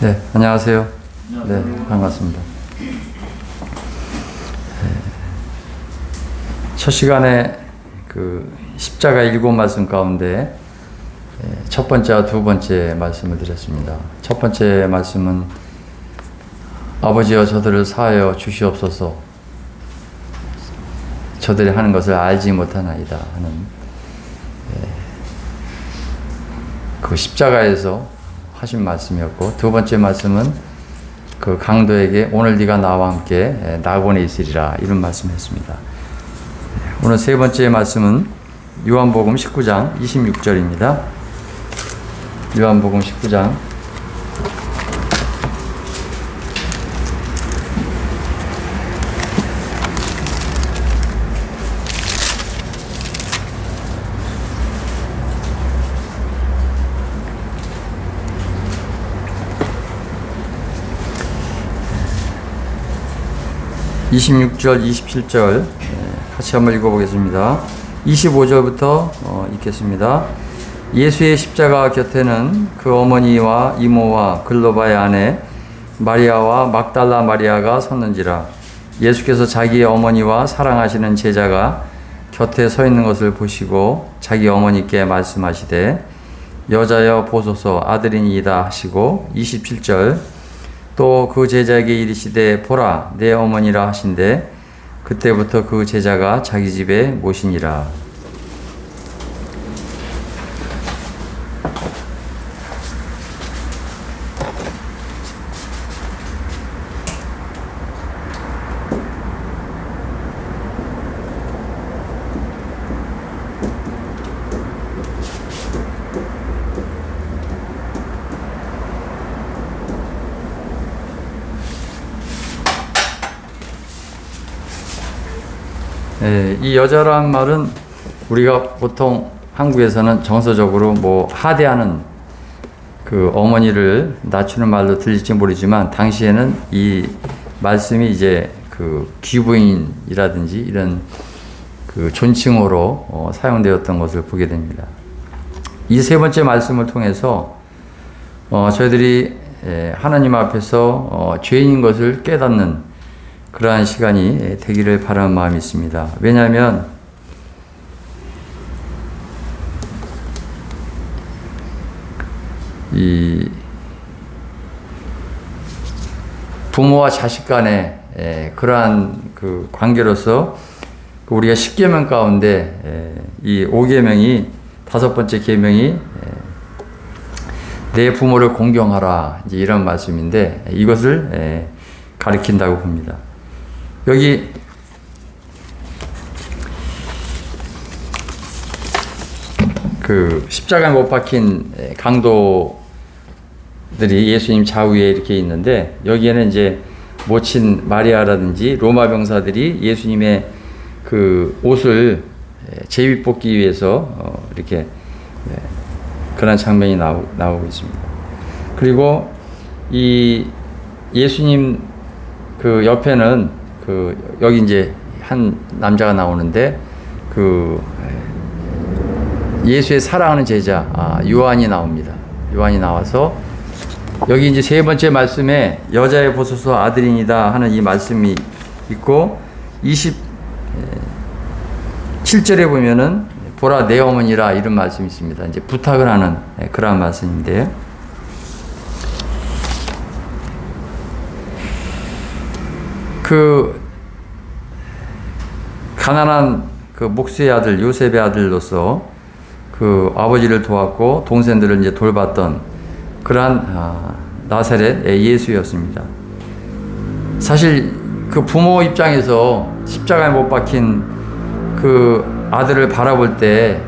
네, 안녕하세요. 네, 반갑습니다. 첫 시간에 그 십자가 7말씀 가운데 첫 번째와 두 번째 말씀을 드렸습니다. 첫 번째 말씀은 아버지여 저들을 사하여 주시옵소서, 저들이 하는 것을 알지 못하나이다 하는 그 십자가에서 하신 말씀이었고, 두 번째 말씀은 그 강도에게 오늘 네가 나와 함께 낙원에 있으리라 이런 말씀했습니다. 오늘 세 번째 말씀은 요한복음 19장 26절입니다. 요한복음 19장 26절, 27절 같이 한번 읽어보겠습니다. 25절부터 읽겠습니다. 예수의 십자가 곁에는 그 어머니와 이모와 글로바의 아내 마리아와 막달라 마리아가 섰는지라. 예수께서 자기의 어머니와 사랑하시는 제자가 곁에 서 있는 것을 보시고 자기 어머니께 말씀하시되 여자여 보소서 아들이니이다 하시고, 27절 또 그 제자에게 이르시되 보라 내 어머니라 하신대 그때부터 그 제자가 자기 집에 모시니라. 이 여자란 말은 우리가 보통 한국에서는 정서적으로 뭐 하대하는 그 어머니를 낮추는 말로 들릴지 모르지만, 당시에는 이 말씀이 이제 그 귀부인이라든지 이런 그 존칭어로 사용되었던 것을 보게 됩니다. 이 세 번째 말씀을 통해서 저희들이 하나님 앞에서 죄인인 것을 깨닫는 그러한 시간이 되기를 바라는 마음이 있습니다. 왜냐하면 이 부모와 자식 간의 그러한 그 관계로서 우리가 10계명 가운데 이 5계명이 다섯 번째 계명이 내 부모를 공경하라, 이제 이런 말씀인데 이것을 가리킨다고 봅니다. 여기 그 십자가에 못 박힌 강도들이 예수님 좌우에 이렇게 있는데, 여기에는 이제 모친 마리아라든지 로마 병사들이 예수님의 그 옷을 제비 뽑기 위해서 이렇게 그런 장면이 나오고 있습니다. 그리고 이 예수님 그 옆에는 그 여기 이제 한 남자가 나오는데 그 예수의 사랑하는 제자 요한이 나옵니다. 요한이 나와서 여기 이제 세 번째 말씀에 여자의 보소서 아들이니다 하는 이 말씀이 있고, 27절에 보면은 보라 내 어머니라 이런 말씀이 있습니다. 이제 부탁을 하는 그런 말씀인데요. 그 가난한 그 목수의 아들 요셉의 아들로서 그 아버지를 도왔고 동생들을 이제 돌봤던 그러한 나사렛의 예수였습니다. 사실 그 부모 입장에서 십자가에 못 박힌 그 아들을 바라볼 때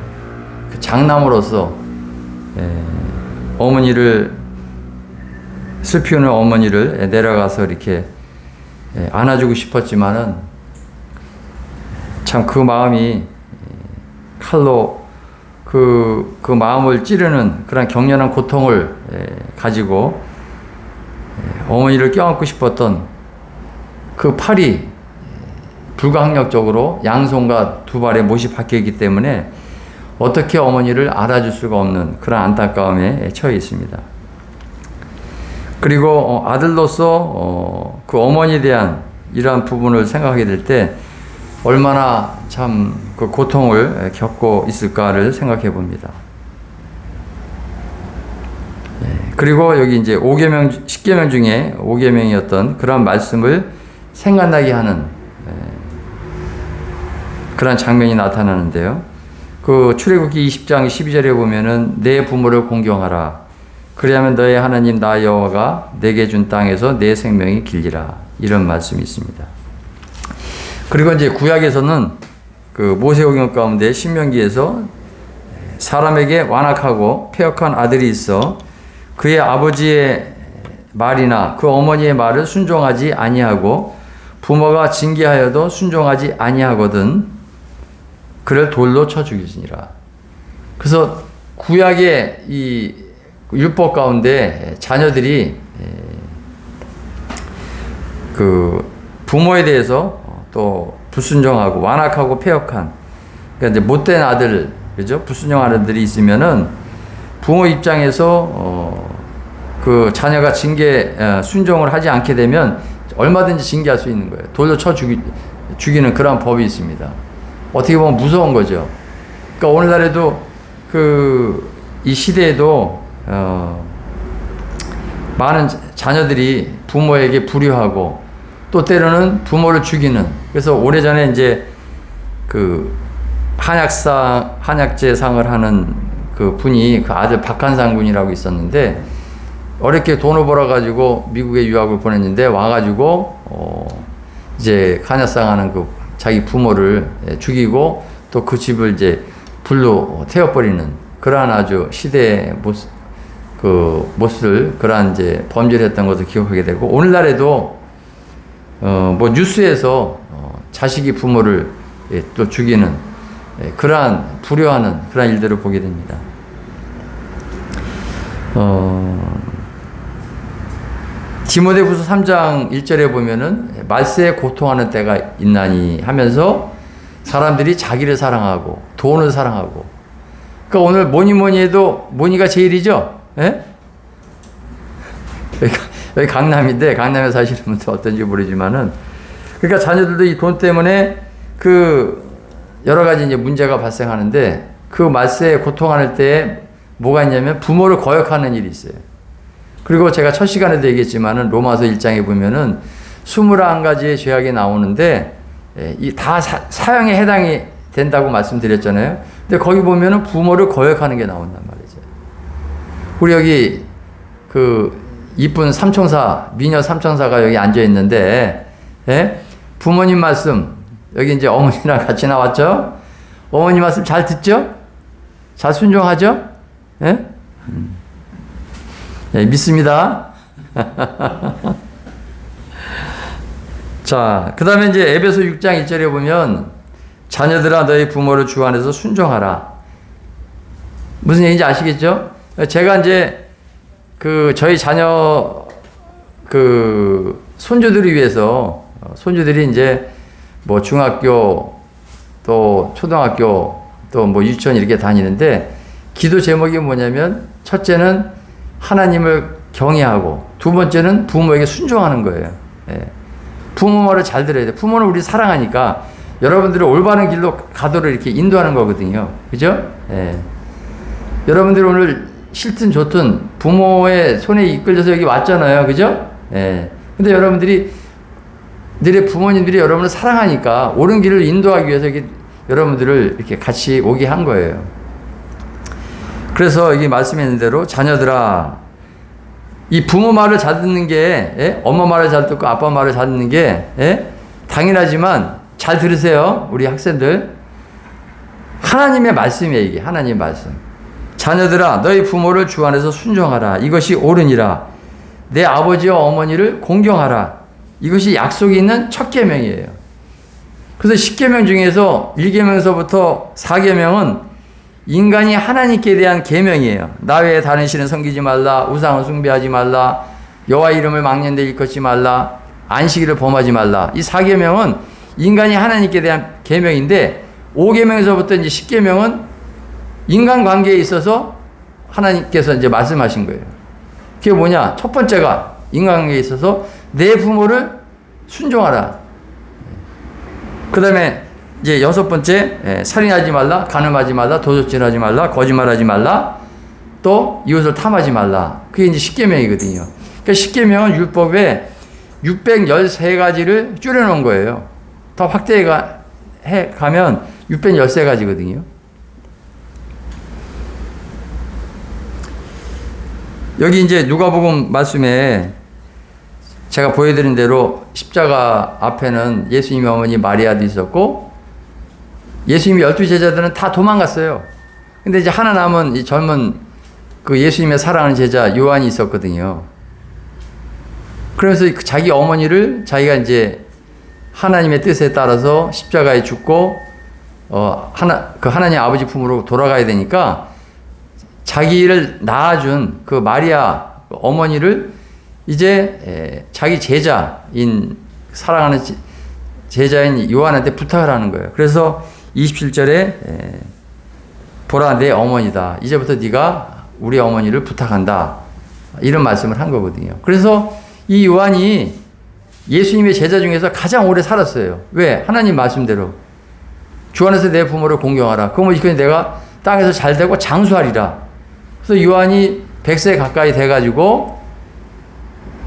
그 장남으로서 어머니를 슬피 우는 어머니를 내려가서 이렇게 안아주고 싶었지만은 참 그 마음이 칼로 그 마음을 찌르는 그런 격렬한 고통을 가지고 어머니를 껴안고 싶었던 그 팔이 불가항력적으로 양손과 두 발에 못이 박혀있기 때문에 어떻게 어머니를 알아줄 수가 없는 그런 안타까움에 처해 있습니다. 그리고 아들로서 그 어머니에 대한 이러한 부분을 생각하게 될 때 얼마나 참 그 고통을 겪고 있을까를 생각해 봅니다. 그리고 여기 이제 5계명, 10계명 중에 5계명이었던 그런 말씀을 생각나게 하는 그런 장면이 나타나는데요. 그 출애굽기 20장 12절에 보면은 내 부모를 공경하라. 그리하면 너의 하나님 나 여호와가 내게 준 땅에서 내 생명이 길리라. 이런 말씀이 있습니다. 그리고 이제 구약에서는 그 모세오경 가운데 신명기에서 사람에게 완악하고 패역한 아들이 있어 그의 아버지의 말이나 그 어머니의 말을 순종하지 아니하고 부모가 징계하여도 순종하지 아니하거든 그를 돌로 쳐 죽이시니라. 그래서 구약의 이 율법 가운데 자녀들이 그 부모에 대해서 또 불순종하고 완악하고 패역한, 그러니까 이제 못된 아들, 그죠? 불순종하는 아들이 있으면은 부모 입장에서 그 자녀가 순종을 하지 않게 되면 얼마든지 징계할 수 있는 거예요. 돌로 쳐 죽이는 그런 법이 있습니다. 어떻게 보면 무서운 거죠. 그러니까 오늘날에도 이 시대에도 많은 자녀들이 부모에게 불효하고 또 때로는 부모를 죽이는. 그래서 오래전에 이제 그 한약제상을 하는 그 분이 그 아들 박한상 군이라고 있었는데 어렵게 돈을 벌어가지고 미국에 유학을 보냈는데 와가지고 이제 한약상 하는 그 자기 부모를 죽이고 또 그 집을 이제 불로 태워버리는 그러한 아주 시대의 모습을 그러한 이제 범죄를 했던 것을 기억하게 되고 오늘날에도 뭐 뉴스에서 자식이 부모를 또 죽이는 그러한 불효하는 그러한 일들을 보게 됩니다. 디모데후서 3장 1절에 보면은 말세에 고통하는 때가 있나니 하면서 사람들이 자기를 사랑하고 돈을 사랑하고, 그러니까 오늘 뭐니 해도 뭐니가 제일이죠. 예? 여기 강남인데 강남에 사시는 분들 어떤지 모르지만은, 그러니까 자녀들도 이 돈 때문에 그 여러 가지 이제 문제가 발생하는데 그 말세에 고통하는 때에 뭐가 있냐면 부모를 거역하는 일이 있어요. 그리고 제가 첫 시간에도 얘기했지만은 로마서 1장에 보면은 21가지의 죄악이 나오는데 이 다 사형에 해당이 된다고 말씀드렸잖아요. 근데 거기 보면은 부모를 거역하는 게 나온단 말이죠. 우리 여기 그 이쁜 삼총사, 미녀 삼총사가 여기 앉아 있는데, 예? 부모님 말씀, 여기 이제 어머니랑 같이 나왔죠? 어머니 말씀 잘 듣죠? 잘 순종하죠? 예? 예, 믿습니다. 자, 그 다음에 이제 에베소 6장 1절에 보면, 자녀들아 너희 부모를 주 안에서 순종하라. 무슨 얘기인지 아시겠죠? 제가 이제 저희 자녀 손주들을 위해서, 손주들이 이제 뭐 중학교 또 초등학교 또 뭐 유치원 이렇게 다니는데 기도 제목이 뭐냐면 첫째는 하나님을 경외하고 두 번째는 부모에게 순종하는 거예요. 예. 부모 말을 잘 들어야 돼. 부모는 우리 사랑하니까 여러분들을 올바른 길로 가도록 이렇게 인도하는 거거든요. 그죠? 예. 여러분들 오늘 싫든 좋든 부모의 손에 이끌려서 여기 왔잖아요. 그죠? 예. 근데 여러분들이, 너희 부모님들이 여러분을 사랑하니까 옳은 길을 인도하기 위해서 여러분들을 이렇게 같이 오게 한 거예요. 그래서 여기 말씀했는 대로 자녀들아, 이 부모 말을 잘 듣는 게, 예? 엄마 말을 잘 듣고 아빠 말을 잘 듣는 게, 예? 당연하지만 잘 들으세요. 우리 학생들. 하나님의 말씀이에요, 이게. 하나님의 말씀. 자녀들아 너희 부모를 주 안에서 순종하라. 이것이 옳으니라. 내 아버지와 어머니를 공경하라. 이것이 약속이 있는 첫 계명이에요. 그래서 10계명 중에서 1계명서부터 4계명은 인간이 하나님께 대한 계명이에요. 나 외에 다른 신을 섬기지 말라. 우상을 숭배하지 말라. 여호와 이름을 망령되이 일컫지 말라. 안식일을 범하지 말라. 이 4계명은 인간이 하나님께 대한 계명인데 5계명에서부터 이제 10계명은 인간관계에 있어서 하나님께서 이제 말씀하신 거예요. 그게 뭐냐? 첫 번째가 인간관계에 있어서 내 부모를 순종하라. 그 다음에 이제 여섯 번째, 살인하지 말라, 간음하지 말라, 도적질하지 말라, 거짓말하지 말라, 또 이웃을 탐하지 말라. 그게 이제 십계명이거든요. 그러니까 십계명은 율법에 613가지를 줄여놓은 거예요. 더 확대해 가면 613가지거든요. 여기 이제 누가복음 말씀에 제가 보여드린 대로 십자가 앞에는 예수님의 어머니 마리아도 있었고, 예수님의 12제자들은 다 도망갔어요. 근데 이제 하나 남은 이 젊은 그 예수님의 사랑하는 제자 요한이 있었거든요. 그래서 자기 어머니를 자기가 이제 하나님의 뜻에 따라서 십자가에 죽고, 하나님 아버지 품으로 돌아가야 되니까 자기를 낳아준 그 마리아 어머니를 이제 자기 제자인, 사랑하는 제자인 요한한테 부탁을 하는 거예요. 그래서 27절에 보라 내 어머니다. 이제부터 네가 우리 어머니를 부탁한다. 이런 말씀을 한 거거든요. 그래서 이 요한이 예수님의 제자 중에서 가장 오래 살았어요. 왜? 하나님 말씀대로. 주 안에서 내 부모를 공경하라. 그러면 이렇게 내가 땅에서 잘 되고 장수하리라. 그래서 요한이 100세 가까이 돼가지고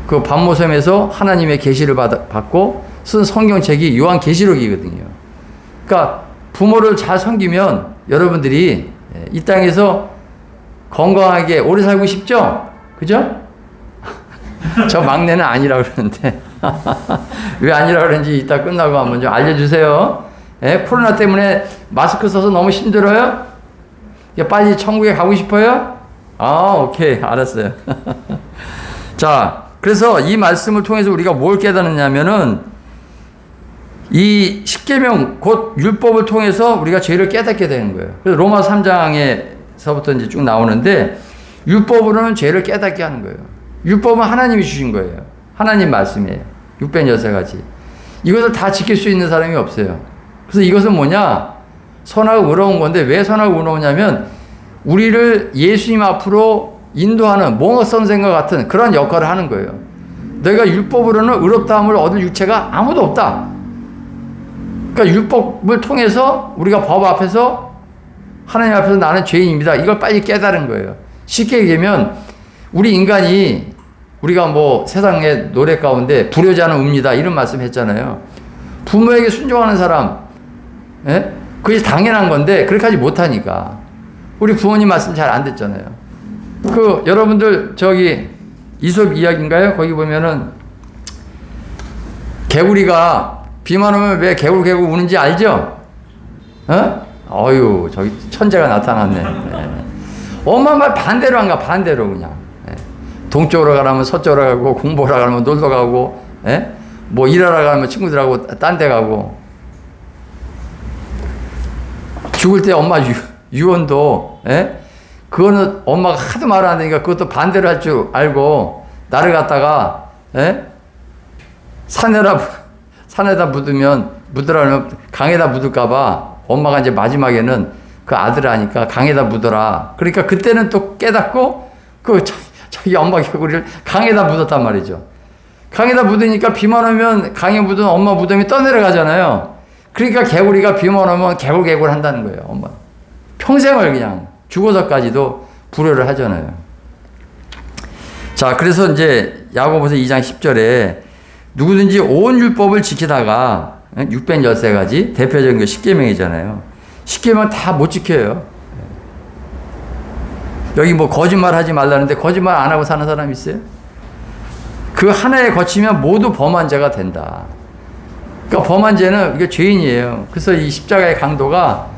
그 반모섬에서 하나님의 계시를 받고 쓴 성경책이 요한계시록이거든요. 그러니까 부모를 잘 섬기면 여러분들이 이 땅에서 건강하게 오래 살고 싶죠? 그죠? 저 막내는 아니라 그러는데 왜 아니라 그런지 이따 끝나고 한번 좀 알려주세요. 코로나 때문에 마스크 써서 너무 힘들어요? 빨리 천국에 가고 싶어요? 오케이, 알았어요. 자, 그래서 이 말씀을 통해서 우리가 뭘 깨닫느냐면은 이 십계명 곧 율법을 통해서 우리가 죄를 깨닫게 되는 거예요. 그래서 로마 3장에서부터 이제 쭉 나오는데 율법으로는 죄를 깨닫게 하는 거예요. 율법은 하나님이 주신 거예요. 하나님 말씀이에요. 606가지. 이것을 다 지킬 수 있는 사람이 없어요. 그래서 이것은 뭐냐? 선하고 의로운 건데 왜 선하고 의로우냐면 우리를 예수님 앞으로 인도하는 몽어 선생과 같은 그런 역할을 하는 거예요. 너희가 율법으로는 의롭다함을 얻을 유체가 아무도 없다. 그러니까 율법을 통해서 우리가 법 앞에서 하나님 앞에서 나는 죄인입니다. 이걸 빨리 깨달은 거예요. 쉽게 얘기하면 우리 인간이 우리가 뭐 세상의 노래 가운데 불효자는 웁니다. 이런 말씀 했잖아요. 부모에게 순종하는 사람, 그게 당연한 건데 그렇게 하지 못하니까. 우리 부모님 말씀 잘 안 듣잖아요. 여러분들 저기 이솝 이야기인가요? 거기 보면은 개구리가 비만 오면 왜 개굴 우는지 알죠? 어휴, 저기 천재가 나타났네. 엄마 말 반대로 안 가, 반대로 그냥. 동쪽으로 가라면 서쪽으로 가고, 공부하러 가면 놀러 가고, 뭐 일하러 가면 친구들하고 딴 데 가고. 죽을 때 엄마 유언도, 그거는 엄마가 하도 말 안 하니까 그것도 반대로 할 줄 알고, 나를 갖다가, 산에다 묻으라면 강에다 묻을까봐 엄마가 이제 마지막에는 그 아들을 하니까 강에다 묻어라. 그러니까 그때는 또 깨닫고 자기 엄마 개구리를 강에다 묻었단 말이죠. 강에다 묻으니까 비만 오면 강에 묻은 엄마 무덤이 떠내려가잖아요. 그러니까 개구리가 비만 오면 개굴 한다는 거예요. 엄마 평생을 그냥 죽어서까지도 불효를 하잖아요. 자, 그래서 이제 야고보서 2장 10절에 누구든지 온 율법을 지키다가 613가지 대표적인 게 십계명이잖아요. 십계명 다 못 지켜요. 여기 뭐 거짓말 하지 말라는데 거짓말 안 하고 사는 사람 있어요? 그 하나에 거치면 모두 범한 자가 된다. 그러니까 범한 죄는 이게 죄인이에요. 그래서 이 십자가의 강도가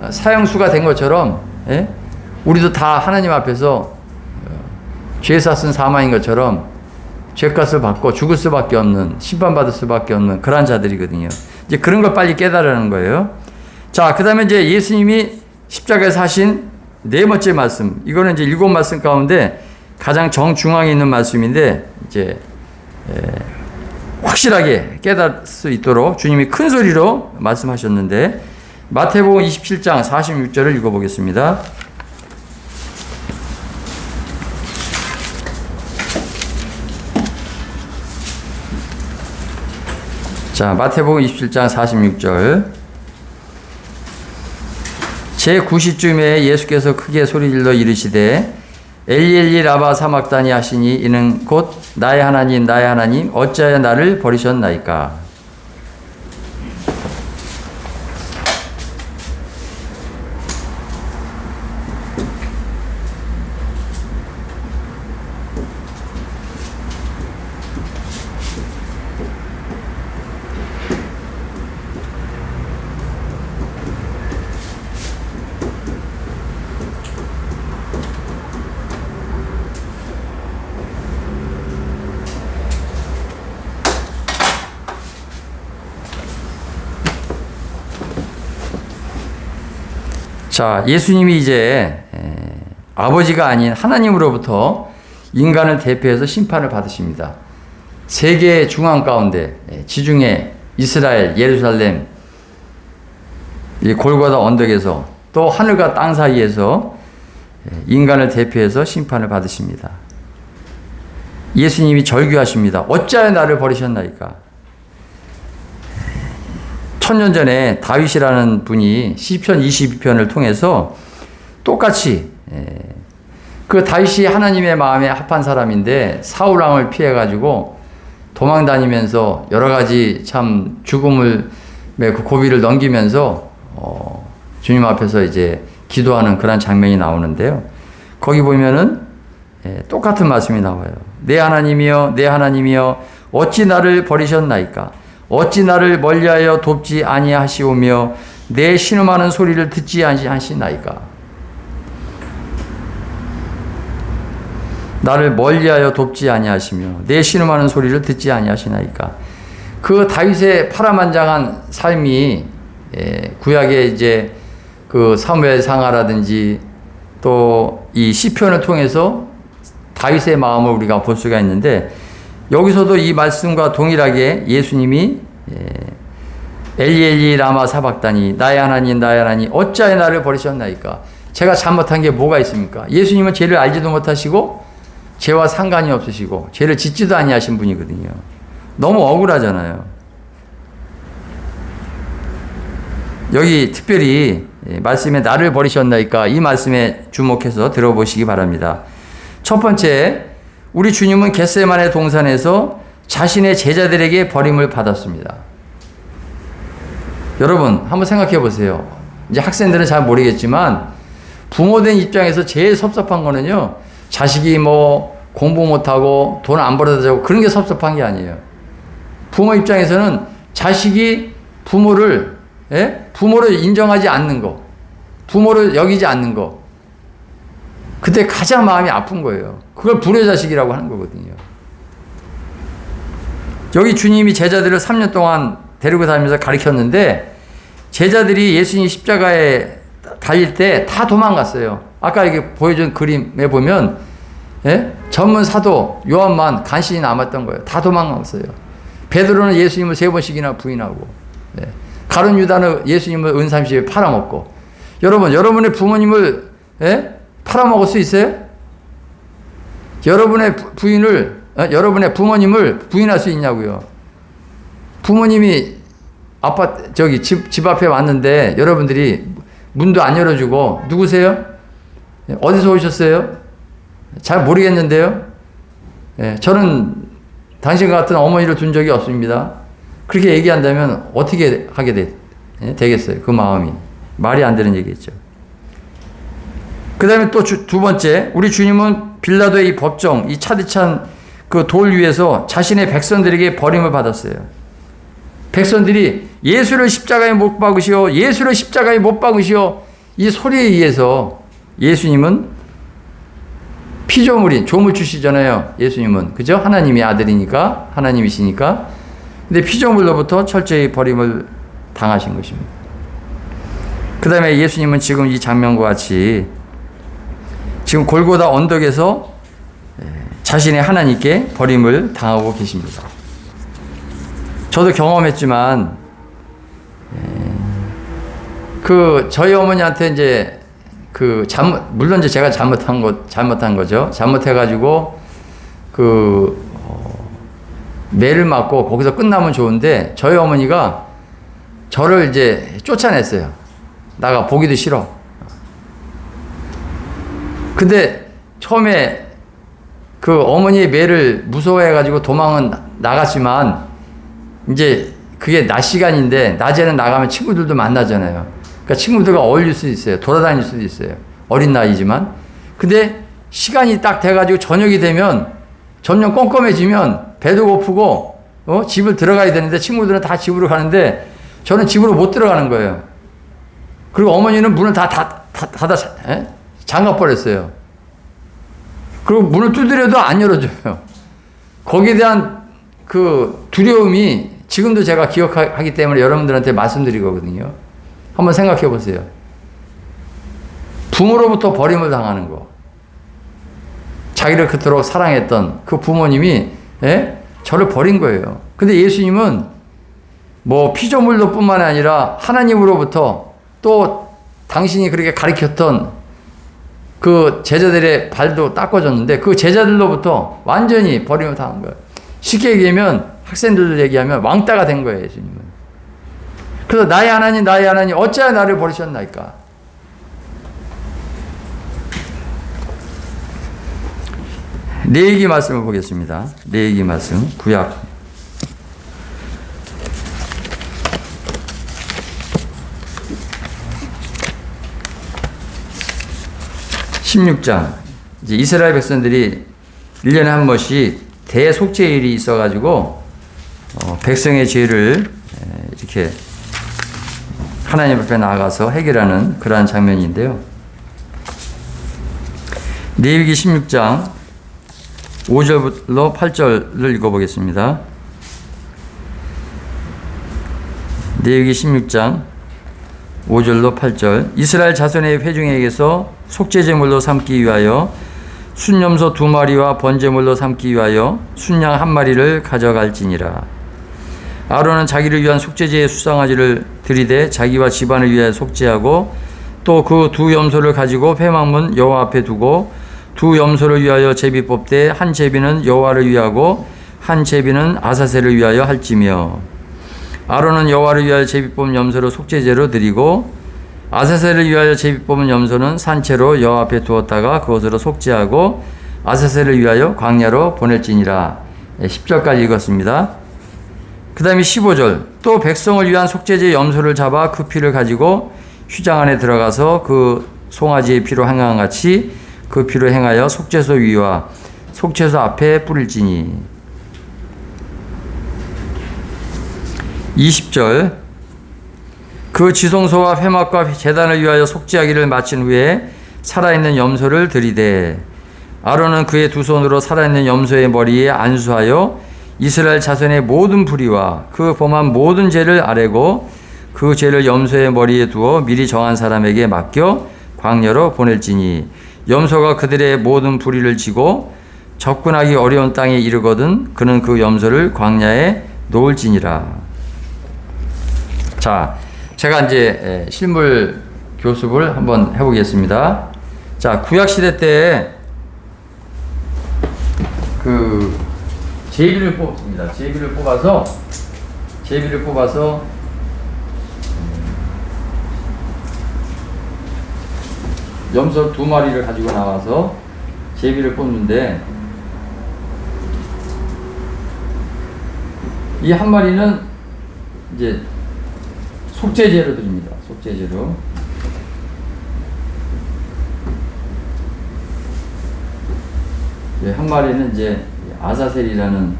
사형수가 된 것처럼 우리도 다 하나님 앞에서 죄사 쓴 사망인 것처럼 죄값을 받고 죽을 수밖에 없는, 심판받을 수밖에 없는 그런 자들이거든요. 이제 그런 걸 빨리 깨달으라는 거예요. 자, 그 다음에 이제 예수님이 십자가에서 하신 네 번째 말씀. 이거는 이제 7말씀 가운데 가장 정중앙에 있는 말씀인데, 이제, 확실하게 깨달을 수 있도록 주님이 큰 소리로 말씀하셨는데, 마태복음 27장 46절을 읽어보겠습니다. 자, 마태복음 27장 46절. 제9시쯤에 예수께서 크게 소리질러 이르시되 엘리 엘리 라마 사막다니 하시니 이는 곧 나의 하나님 나의 하나님 어찌하여 나를 버리셨나이까. 자, 예수님이 이제 아버지가 아닌 하나님으로부터 인간을 대표해서 심판을 받으십니다. 세계의 중앙 가운데 지중해 이스라엘 예루살렘 이 골고다 언덕에서 또 하늘과 땅 사이에서 인간을 대표해서 심판을 받으십니다. 예수님이 절규하십니다. 어찌하여 나를 버리셨나이까. 천년 전에 다윗이라는 분이 시편 22편을 통해서 똑같이 그 다윗이 하나님의 마음에 합한 사람인데 사울 왕을 피해 가지고 도망 다니면서 여러 가지 참 죽음을 그 고비를 넘기면서 주님 앞에서 이제 기도하는 그런 장면이 나오는데요. 거기 보면은 똑같은 말씀이 나와요. 내 하나님이여 내 하나님이여 어찌 나를 버리셨나이까. 어찌 나를 멀리하여 돕지 아니하시오며 내 신음하는 소리를 듣지 아니하시나이까. 나를 멀리하여 돕지 아니하시며 내 신음하는 소리를 듣지 아니하시나이까. 그 다윗의 파란만장한 삶이 구약에 이제 그 사무엘 상하라든지 또 이 시편을 통해서 다윗의 마음을 우리가 볼 수가 있는데, 여기서도 이 말씀과 동일하게 예수님이 엘리 엘리 라마 사박다니 나의 하나님 나의 하나님 어찌하여 나를 버리셨나이까. 제가 잘못한 게 뭐가 있습니까? 예수님은 죄를 알지도 못하시고 죄와 상관이 없으시고 죄를 짓지도 아니하신 분이거든요. 너무 억울하잖아요. 여기 특별히 말씀에 나를 버리셨나이까 이 말씀에 주목해서 들어보시기 바랍니다. 첫 번째, 우리 주님은 겟세마네 동산에서 자신의 제자들에게 버림을 받았습니다. 여러분 한번 생각해 보세요. 이제 학생들은 잘 모르겠지만 부모된 입장에서 제일 섭섭한 거는요, 자식이 뭐 공부 못하고 돈 안 벌어다 주고 그런 게 섭섭한 게 아니에요. 부모 입장에서는 자식이 부모를 인정하지 않는 거, 부모를 여기지 않는 거, 그때 가장 마음이 아픈 거예요. 그걸 불효자식이라고 하는 거거든요. 여기 주님이 제자들을 3년 동안 데리고 다니면서 가르쳤는데 제자들이 예수님 십자가에 달릴 때 다 도망갔어요. 아까 이렇게 보여준 그림에 보면 전문 사도 요한만 간신히 남았던 거예요. 다 도망갔어요. 베드로는 예수님을 3번씩이나 부인하고, 가룟 유다는 예수님을 은삼십에 팔아먹고. 여러분, 여러분의 부모님을 팔아먹을 수 있어요? 여러분의 여러분의 부모님을 부인할 수 있냐고요? 부모님이 집 앞에 왔는데 여러분들이 문도 안 열어주고, 누구세요? 어디서 오셨어요? 잘 모르겠는데요? 저는 당신 같은 어머니를 둔 적이 없습니다. 그렇게 얘기한다면 어떻게 하게 되겠어요? 그 마음이. 말이 안 되는 얘기겠죠. 그 다음에 또 두 번째, 우리 주님은 빌라도의 이 법정, 이 차디찬 그 돌 위에서 자신의 백성들에게 버림을 받았어요. 백성들이 예수를 십자가에 못 박으시오, 예수를 십자가에 못 박으시오, 이 소리에 의해서 예수님은 피조물인, 조물주시잖아요. 예수님은. 그죠? 하나님의 아들이니까, 하나님이시니까. 근데 피조물로부터 철저히 버림을 당하신 것입니다. 그 다음에 예수님은 지금 이 장면과 같이 지금 골고다 언덕에서 자신의 하나님께 버림을 당하고 계십니다. 저도 경험했지만, 저희 어머니한테 이제 물론 이제 제가 잘못한 거죠. 잘못해가지고, 매를 맞고 거기서 끝나면 좋은데 저희 어머니가 저를 이제 쫓아냈어요. 나가 보기도 싫어. 근데 처음에 그 어머니의 매를 무서워해가지고 도망은 나갔지만 이제 그게 낮 시간인데 낮에는 나가면 친구들도 만나잖아요. 그러니까 친구들과 어울릴 수도 있어요. 돌아다닐 수도 있어요. 어린 나이지만. 근데 시간이 딱 돼가지고 저녁이 되면 점점 껌껌해지면 배도 고프고 집을 들어가야 되는데 친구들은 다 집으로 가는데 저는 집으로 못 들어가는 거예요. 그리고 어머니는 문을 다 닫아 잠가버렸어요. 그리고 문을 두드려도 안 열어줘요. 거기에 대한 그 두려움이 지금도 제가 기억하기 때문에 여러분들한테 말씀드리거든요. 한번 생각해 보세요. 부모로부터 버림을 당하는 거. 자기를 그토록 사랑했던 그 부모님이 저를 버린 거예요. 근데 예수님은 뭐 피조물로 뿐만 아니라 하나님으로부터 또 당신이 그렇게 가르쳤던 그 제자들의 발도 닦아줬는데 그 제자들로부터 완전히 버림을 당한 거예요. 쉽게 얘기하면 학생들도 얘기하면 왕따가 된 거예요. 예수님은. 그래서 나의 하나님 어찌하여 나를 버리셨나이까. 레위기 말씀을 보겠습니다. 레위기 말씀 구약 16장. 이제 이스라엘 백성들이 1년에 한 번씩 대속죄일이 있어가지고 백성의 죄를 이렇게 하나님 앞에 나아가서 해결하는 그러한 장면인데요. 레위기 16장 5절부터 8절을 읽어보겠습니다. 레위기 16장 5절로 8절. 이스라엘 자손의 회중에게서 속죄제물로 삼기 위하여 순염소 2마리와 번제물로 삼기 위하여 순양 1마리를 가져갈지니라. 아론은 자기를 위한 속죄제의 수상아지를 들이되 자기와 집안을 위하여 속죄하고 또 그 2 염소를 가지고 회막문 여호와 앞에 두고 2 염소를 위하여 제비 뽑되 한 제비는 여호와를 위하고 한 제비는 아사셀을 위하여 할지며 아론은 여호와를 위하여 제비 뽑은 염소를 속죄제로 드리고 아사셀을 위하여 제비 뽑은 염소는 산채로 여호와 앞에 두었다가 그것으로 속죄하고 아사셀을 위하여 광야로 보낼지니라. 10절까지 읽었습니다. 그 다음에 15절. 또 백성을 위한 속죄제 염소를 잡아 그 피를 가지고 휘장 안에 들어가서 그 송아지의 피로 행한 같이 그 피로 행하여 속죄소 위와 속죄소 앞에 뿌릴지니. 20절. 그 지성소와 회막과 제단을 위하여 속죄하기를 마친 후에 살아있는 염소를 들이되 아론은 그의 2 손으로 살아있는 염소의 머리에 안수하여 이스라엘 자손의 모든 불의와 그 범한 모든 죄를 아뢰고 그 죄를 염소의 머리에 두어 미리 정한 사람에게 맡겨 광야로 보낼지니 염소가 그들의 모든 불의를 지고 접근하기 어려운 땅에 이르거든 그는 그 염소를 광야에 놓을지니라. 자, 제가 이제 실물 교습을 한번 해보겠습니다. 자, 구약시대 때 그 제비를 뽑습니다. 제비를 뽑아서 염소 2마리를 가지고 나와서 제비를 뽑는데 이 1마리는 이제 속죄제로 드립니다. 속죄제로. 예, 1마리는 이제 아사셀이라는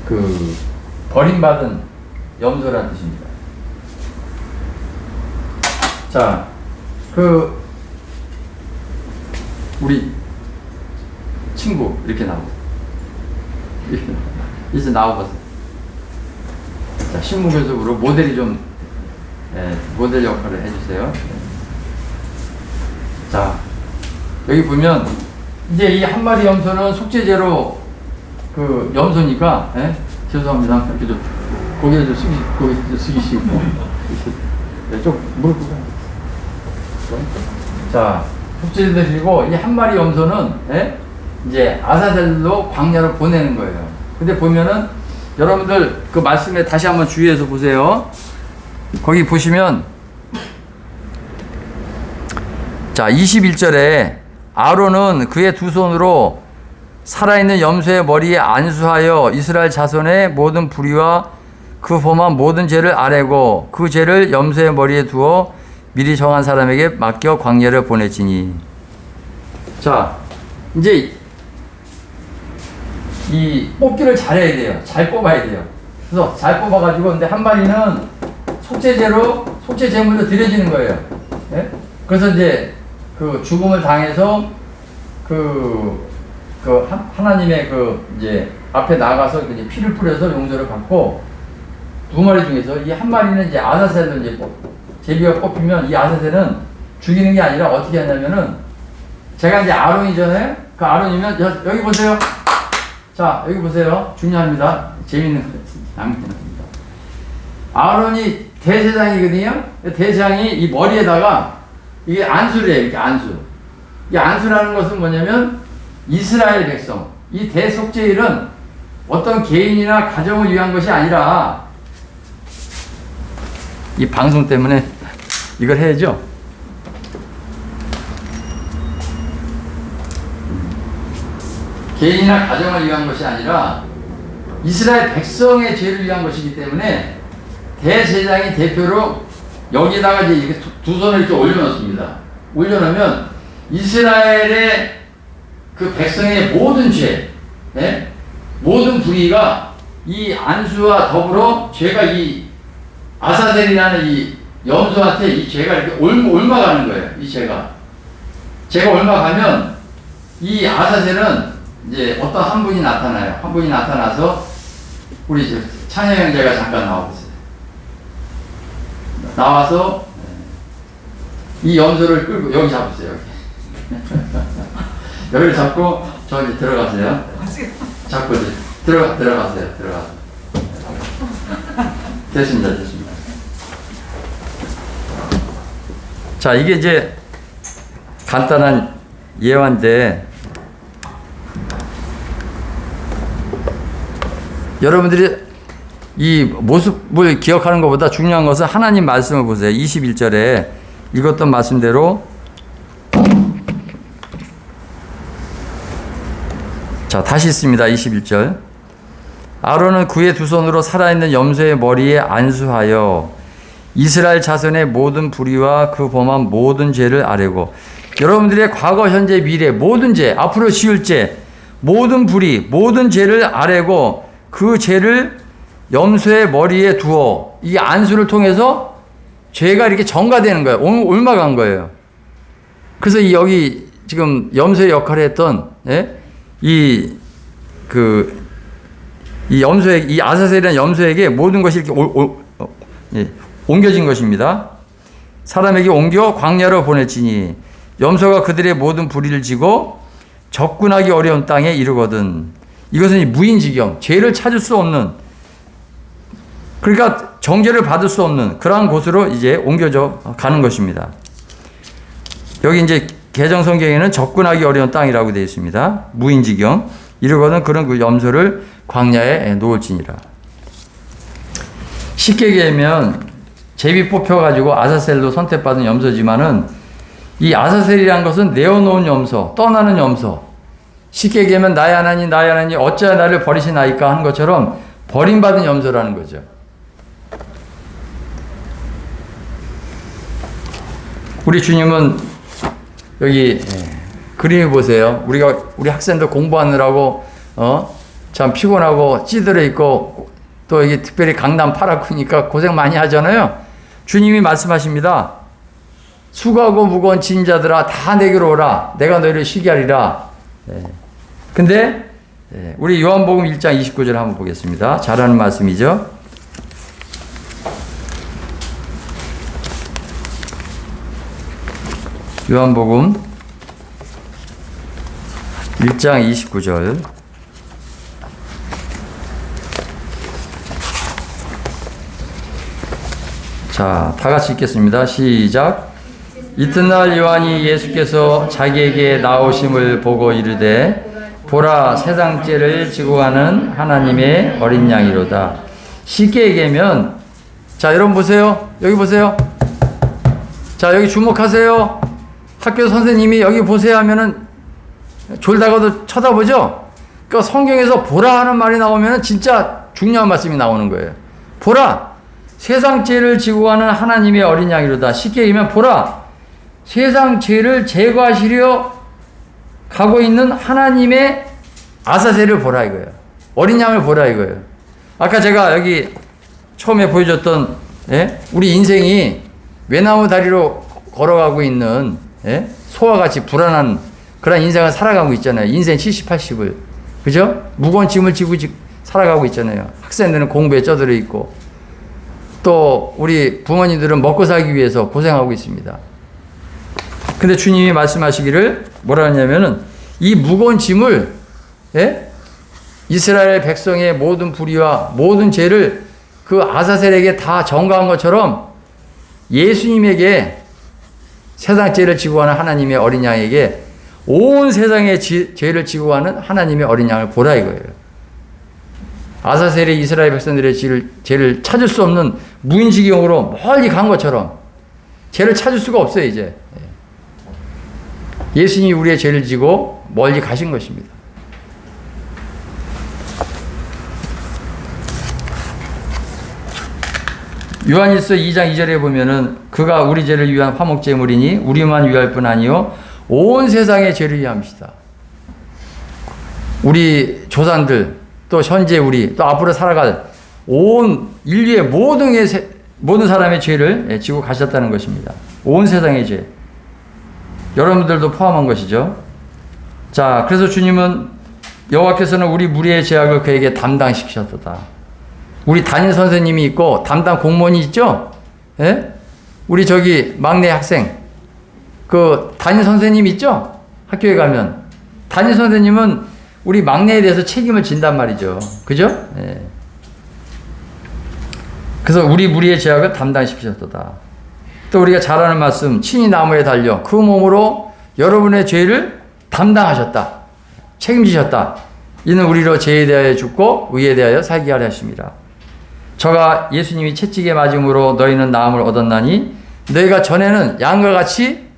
그 버림받은 염소라는 뜻입니다. 자, 그 우리 친구 이렇게 나오고 이제 나와봤어요. 자, 신문교습으로 모델이 좀 모델 역할을 해주세요. 자, 여기 보면 이제 이 1마리 염소는 속죄제로 그 염소니까 죄송합니다. 이렇게 좀 고개를 좀 숙이시고 좀 무릎 꿇고. 자, 속죄제 드리고 이 1마리 염소는 이제 아사셀로 광야로 보내는 거예요. 근데 보면은 여러분들 그 말씀에 다시 한번 주의해서 보세요. 거기 보시면 자 21절에 아론은 그의 두 손으로 살아있는 염소의 머리에 안수하여 이스라엘 자손의 모든 불의와 그 범한 모든 죄를 아뢰고 그 죄를 염소의 머리에 두어 미리 정한 사람에게 맡겨 광야를 보내지니. 자 이제 이 뽑기를 잘해야 돼요. 잘 뽑아야 돼요. 그래서 잘 뽑아가지고 근데 한 마리는 속죄제로 속죄 제물로 드려지는 거예요. 네? 그래서 이제 그 죽음을 당해서 하나님의 이제 앞에 나가서 이제 피를 뿌려서 용서를 받고 두 마리 중에서 이 한 마리는 이제 아사셀로 이제 제비가 뽑히면 이 아사셀은 죽이는 게 아니라 어떻게 하냐면은 제가 이제 아론이잖아요. 그 아론이면 여기 보세요. 자 여기 보세요. 중요합니다. 재밌는 장면입니다. 아론이 대제사장이거든요. 대제사장이 이 머리에다가 이게 안수를 해요. 이렇게 안수. 이 안수라는 것은 뭐냐면 이스라엘 백성, 이 대속죄일은 어떤 개인이나 가정을 위한 것이 아니라 이 방송 때문에 이걸 해야죠. 개인이나 가정을 위한 것이 아니라 이스라엘 백성의 죄를 위한 것이기 때문에 대제사장이 대표로 여기다가 이제 이렇게 두 손을 이렇게 올려놓습니다. 올려놓으면 이스라엘의 그 백성의 모든 죄, 네? 모든 불의가 이 안수와 더불어 죄가 이 아사셀이라는 이 염소한테 이 죄가 이렇게 옮아가는 거예요. 이 죄가 옮아가면 이 아사셀은 이제 어떤 한 분이 나타나요. 한 분이 나타나서 우리 찬영 형제가 잠깐 나와보세요. 나와서 이 염소를 끌고 여기 잡으세요. 여기를 잡고 저기 들어가세요. 잡고 들어가세요. 됐습니다. 자, 이게 이제 간단한 예화인데 여러분들이 이 모습을 기억하는 것보다 중요한 것은 하나님 말씀을 보세요. 21절에 읽었던 말씀대로 자, 다시 있습니다. 21절. 아론은 그의 두 손으로 살아있는 염소의 머리에 안수하여 이스라엘 자손의 모든 불의와 그 범한 모든 죄를 아뢰고 여러분들의 과거, 현재, 미래 모든 죄, 앞으로 지을 죄, 모든 불의, 모든 죄를 아뢰고 그 죄를 염소의 머리에 두어 이 안수를 통해서 죄가 이렇게 전가되는 거예요. 옮아간 거예요. 그래서 여기 지금 염소의 역할을 했던 이 아사셀이라는 염소에게 모든 것이 이렇게 옮겨진 것입니다. 사람에게 옮겨 광야로 보낼지니 염소가 그들의 모든 불의를 지고 접근하기 어려운 땅에 이르거든. 이것은 무인지경, 죄를 찾을 수 없는, 그러니까 정죄를 받을 수 없는 그러한 곳으로 이제 옮겨져 가는 것입니다. 여기 이제 개정 성경에는 접근하기 어려운 땅이라고 되어 있습니다. 무인지경. 이르거든 그런 그 염소를 광야에 놓을지니라. 쉽게 얘기하면 제비 뽑혀가지고 아사셀로 선택받은 염소지만은 이 아사셀이라는 것은 내어놓은 염소, 떠나는 염소. 쉽게 얘기하면 나의 하나님 어찌하여 나를 버리시나이까 하는 것처럼 버림받은 염소라는 거죠. 우리 주님은 여기 그림을 보세요. 우리 학생들 공부하느라고 참 피곤하고 찌들어 있고 또 이게 특별히 강남 파라쿠니까 고생 많이 하잖아요. 주님이 말씀하십니다. 수고하고 무거운 짐 자들아 다 내게로 오라. 내가 너희를 쉬게 하리라. 근데 우리 요한복음 1장 29절 한번 보겠습니다. 잘하는 말씀이죠. 요한복음 1장 29절. 자, 다 같이 읽겠습니다. 시작. 이튿날 요한이 예수께서 자기에게 나오심을 보고 이르되 보라 세상 죄를 지고 가는 하나님의 어린 양이로다. 쉽게 얘기하면, 자, 여러분 보세요. 여기 보세요. 자, 여기 주목하세요. 학교 선생님이 여기 보세요 하면은 졸다가도 쳐다보죠? 그러니까 성경에서 보라 하는 말이 나오면 진짜 중요한 말씀이 나오는 거예요. 보라! 세상 죄를 지고 가는 하나님의 어린 양이로다. 쉽게 얘기하면 보라! 세상 죄를 제거하시려 가고 있는 하나님의 아사셀을 보라 이거예요. 어린 양을 보라 이거예요. 아까 제가 여기 처음에 보여줬던 우리 인생이 외나무 다리로 걸어가고 있는 소와 같이 불안한 그런 인생을 살아가고 있잖아요. 인생 70, 80을. 그죠? 무거운 짐을 지고 살아가고 있잖아요. 학생들은 공부에 쩌들어 있고 또 우리 부모님들은 먹고 살기 위해서 고생하고 있습니다. 근데 주님이 말씀하시기를 뭐라 하냐면은 이 무거운 짐을 이스라엘 백성의 모든 불의와 모든 죄를 그 아사셀에게 다 전가한 것처럼 예수님에게 세상 죄를 지고 가는 하나님의 어린 양에게 온 세상의 죄를 지고 가는 하나님의 어린 양을 보라 이거예요. 아사셀이 이스라엘 백성들의 죄를 찾을 수 없는 무인지경으로 멀리 간 것처럼 죄를 찾을 수가 없어요 이제. 예수님이 우리의 죄를 지고 멀리 가신 것입니다. 요한일서 2장 2절에 보면은 그가 우리 죄를 위한 화목제물이니 우리만 위할 뿐 아니요 온 세상의 죄를 위함이시다. 우리 조상들 또 현재 우리 또 앞으로 살아갈 온 인류의 모든 사람의 죄를 지고 가셨다는 것입니다. 온 세상의 죄. 여러분들도 포함한 것이죠. 자, 그래서 주님은 여호와께서는 우리 무리의 죄악을 그에게 담당시키셨다. 우리 담임 선생님이 있고 담당 공무원이 있죠? 우리 저기 막내 학생 그 담임 선생님 있죠? 학교에 가면 담임 선생님은 우리 막내에 대해서 책임을 진단 말이죠. 그죠? 그래서 우리 무리의 죄악을 담당시키셨다. 또 우리가 잘 아는 말씀, 친히 나무에 달려 그 몸으로 여러분의 죄를 담당하셨다. 책임지셨다. 이는 우리로 죄에 대하여 죽고 의에 대하여 살게 하려 하십니다. 저가 예수님이 채찍에 맞음으로 너희는 나음을 얻었나니 너희가 전에는 양과 같이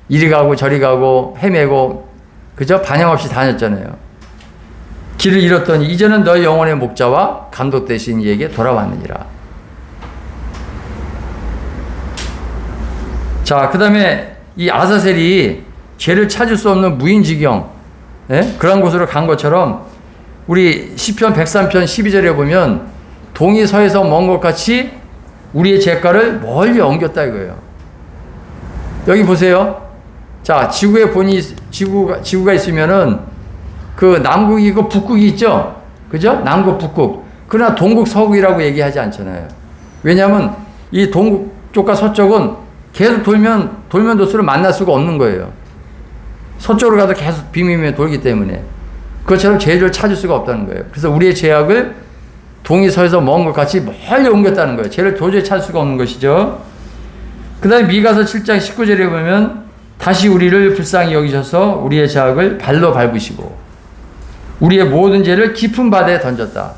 이리 가고 저리 가고 헤매고 그저 반영 없이 다녔잖아요. 길을 잃었더니 이제는 너희 영혼의 목자와 감독 되신 이에게 돌아왔느니라. 자, 그 다음에 이 아사셀이 죄를 찾을 수 없는 무인지경 그런 곳으로 간 것처럼 우리 시편 103편 12절에 보면 동이 서에서 먼 것 같이 우리의 죄가를 멀리 옮겼다 이거예요. 여기 보세요. 자, 지구에 지구가 있으면은 그 남극이 있고 북극이 있죠? 그죠? 남극, 북극. 그러나 동극, 서극이라고 얘기하지 않잖아요. 왜냐하면 이 동극 쪽과 서쪽은 계속 돌면 돌수록 만날 수가 없는 거예요. 서쪽으로 가도 계속 비밀면 돌기 때문에. 그것처럼 죄를 찾을 수가 없다는 거예요. 그래서 우리의 죄악을 동이 서에서 먼 것 같이 멀리 옮겼다는 거예요. 죄를 도저히 찾을 수가 없는 것이죠. 그 다음에 미가서 7장 19절에 보면 다시 우리를 불쌍히 여기셔서 우리의 죄악을 발로 밟으시고 우리의 모든 죄를 깊은 바다에 던졌다.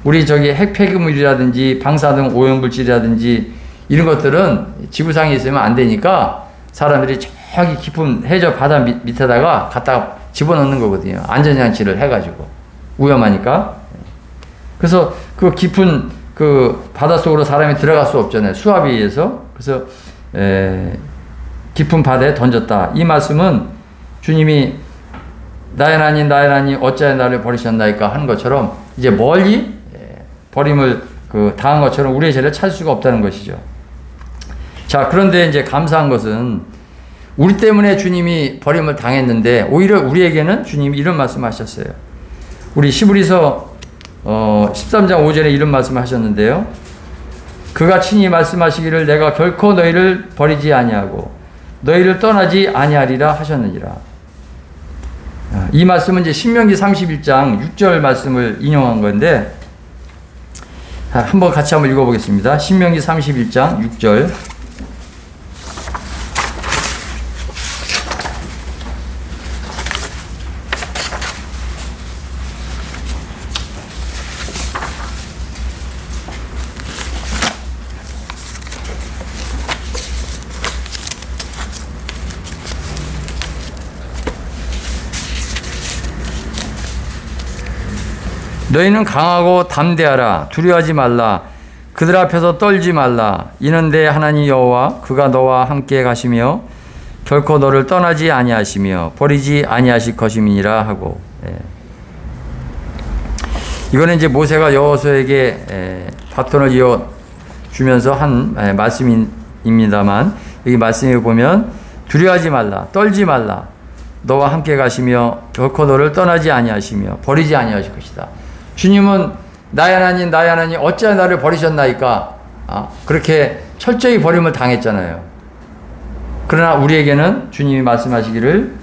우리 저기 핵폐기물이라든지 방사능 오염물질이라든지 이런 것들은 지구상에 있으면 안 되니까 사람들이 저기 깊은 해저 바다 밑에다가 갖다가 집어넣는 거거든요. 안전장치를 해가지고 위험하니까. 그래서 그 깊은 그 바닷속으로 사람이 들어갈 수 없잖아요. 수압에 의해서. 그래서 깊은 바다에 던졌다. 이 말씀은 주님이 나의 하나님 어찌하여 나를 버리셨나이까 하는 것처럼 이제 멀리 버림을 당한 것처럼 우리의 죄를 찾을 수가 없다는 것이죠. 자, 그런데 이제 감사한 것은 우리 때문에 주님이 버림을 당했는데 오히려 우리에게는 주님이 이런 말씀하셨어요. 우리 히브리서 13장 5절에 이런 말씀을 하셨는데요. 그가 친히 말씀하시기를 내가 결코 너희를 버리지 아니하고 너희를 떠나지 아니하리라 하셨느니라. 이 말씀은 이제 신명기 31장 6절 말씀을 인용한 건데 한번 같이 한번 읽어보겠습니다. 신명기 31장 6절. 너희는 강하고 담대하라. 두려워하지 말라. 그들 앞에서 떨지 말라. 이는 내 하나님 여호와 그가 너와 함께 가시며 결코 너를 떠나지 아니하시며 버리지 아니하실 것임이니라 하고. 이거는 이제 모세가 여호수아에게 바톤을 이어 주면서 한 말씀입니다만, 여기 말씀에 보면 두려워하지 말라, 떨지 말라, 너와 함께 가시며 결코 너를 떠나지 아니하시며 버리지 아니하실 것이다. 주님은 나의 하나님 나의 하나님 어찌하여 나를 버리셨나이까? 그렇게 철저히 버림을 당했잖아요. 그러나 우리에게는 주님이 말씀하시기를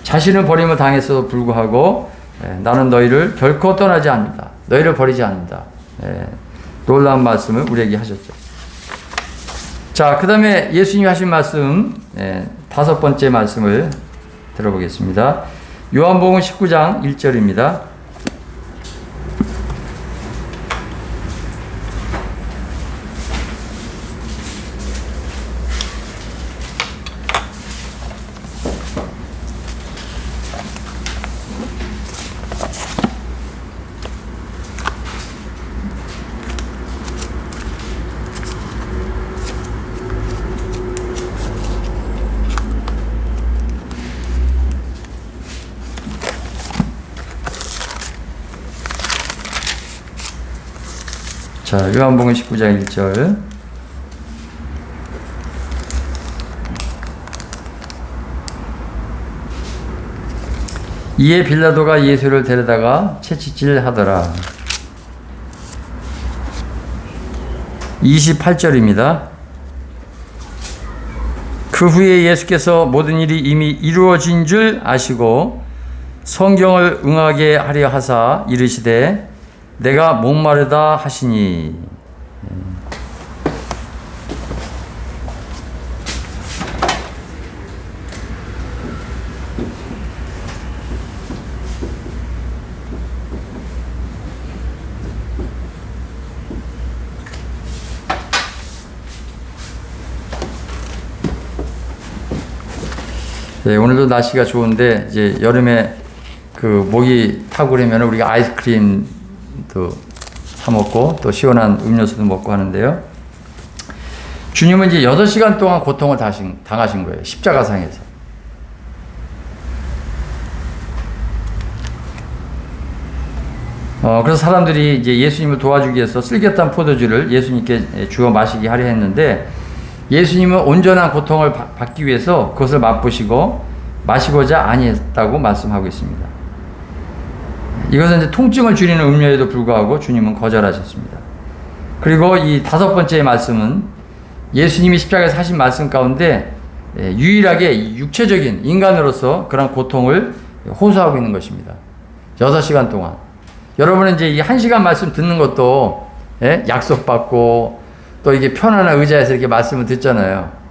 자신은 버림을 당했어도 불구하고 나는 너희를 결코 떠나지 않는다. 너희를 버리지 않는다. 놀라운 말씀을 우리에게 하셨죠. 자, 그 다음에 예수님이 하신 말씀, 5번째 말씀을 들어보겠습니다. 요한복음 19장 1절입니다. 자, 요한복음 19장 1절. 이에 빌라도가 예수를 데려다가 채찍질하더라. 28절입니다. 그 후에 예수께서 모든 일이 이미 이루어진 줄 아시고 성경을 응하게 하려 하사 이르시되 내가 목마르다 하시니. 네, 오늘도 날씨가 좋은데 이제 여름에 그 모기 타고 그러면 우리가 아이스크림도 사 먹고 또 시원한 음료수도 먹고 하는데요. 주님은 이제 6시간 동안 고통을 당하신 거예요. 십자가상에서. 그래서 사람들이 이제 예수님을 도와주기 위해서 쓸개탄 포도주를 예수님께 주어 마시게 하려 했는데 예수님은 온전한 고통을 받기 위해서 그것을 맛보시고 마시고자 아니했다고 말씀하고 있습니다. 이것은 이제 통증을 줄이는 음료에도 불구하고 주님은 거절하셨습니다. 그리고 이 5번째 말씀은 예수님이 십자가에서 하신 말씀 가운데 유일하게 육체적인 인간으로서 그런 고통을 호소하고 있는 것입니다. 6시간 동안. 여러분은 이제 이 1시간 말씀 듣는 것도 약속받고 또 이게 편안한 의자에서 이렇게 말씀을 듣잖아요.